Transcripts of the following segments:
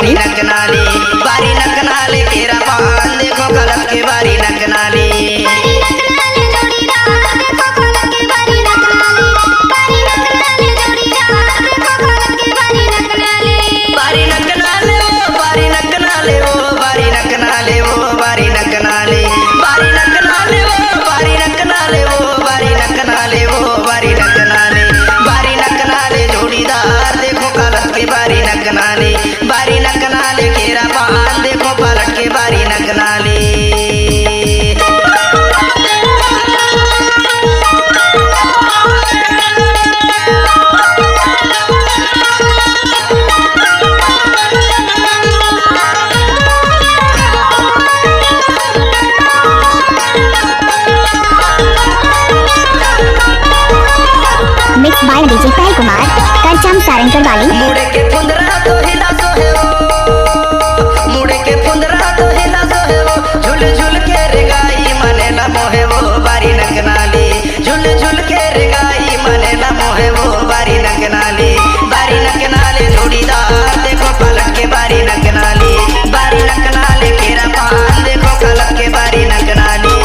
वाली। बारी नकनाले केरा पान देखो कलश के बारी नकनाले। बारी नकनाले केरा पान देखो पलट के बारी नकनाले। मिक्स बाय डीजे पहल कुमार करचम सारंगगढ़ वाली। मुड़े के फुंदरा तो हिला सो है वो, मुड़े के फुंदरा तो हिला सो है वो, झुल झुल के रेगाई मने न मोहे वो बारी नकनाले। झुल झुल के रेगाई मने न मोहे वो बारी नकनाले। बारी नकनाले जोड़ीदार देखो पलट के बारी नकनाले। बारी नकनाले केरा पान देखो कलश के बारी नकनाले।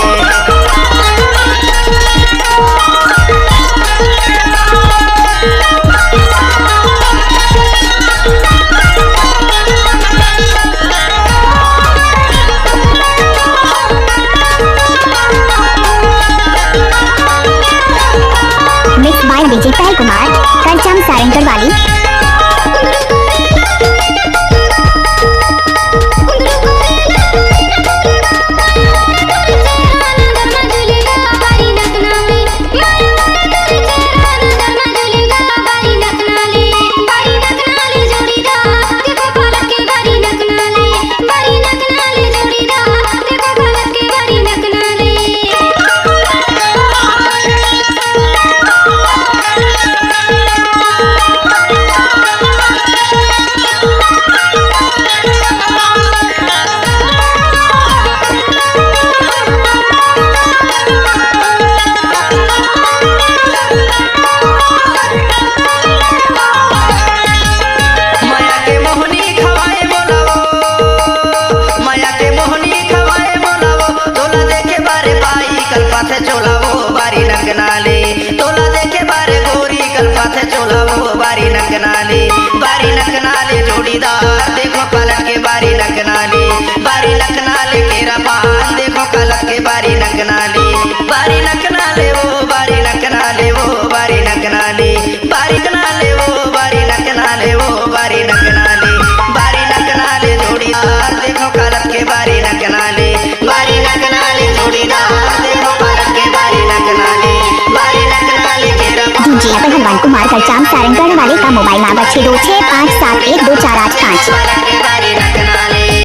मिक्स बाय डीजे पहल कुमार करचम सारंगगढ़ वाली। तोला देखे बारे गोरी कल्पा थे चोला वो बारी नकनाले। बारी नकनाले जोड़ीदार देखो पलट के बारी नकनाले। बारी नकनाले केरा पान देखो कलश के बारी नकनाले। बारी नकनाले वो बारी नकनाले वो बारी नकनाले। बारी नकनाले वो बारी नकनाले वो बारी नकनाले। बारी नकनाले जोड़ीदार देखो कलश के बारी नकनाले। बारी नकनाले जोड़ीदार देखो पलट के बारी नकनाले। डीजे पहलवान कुमार करचम सारंगगढ़ वाले का मोबाइल नंबर 6265712485।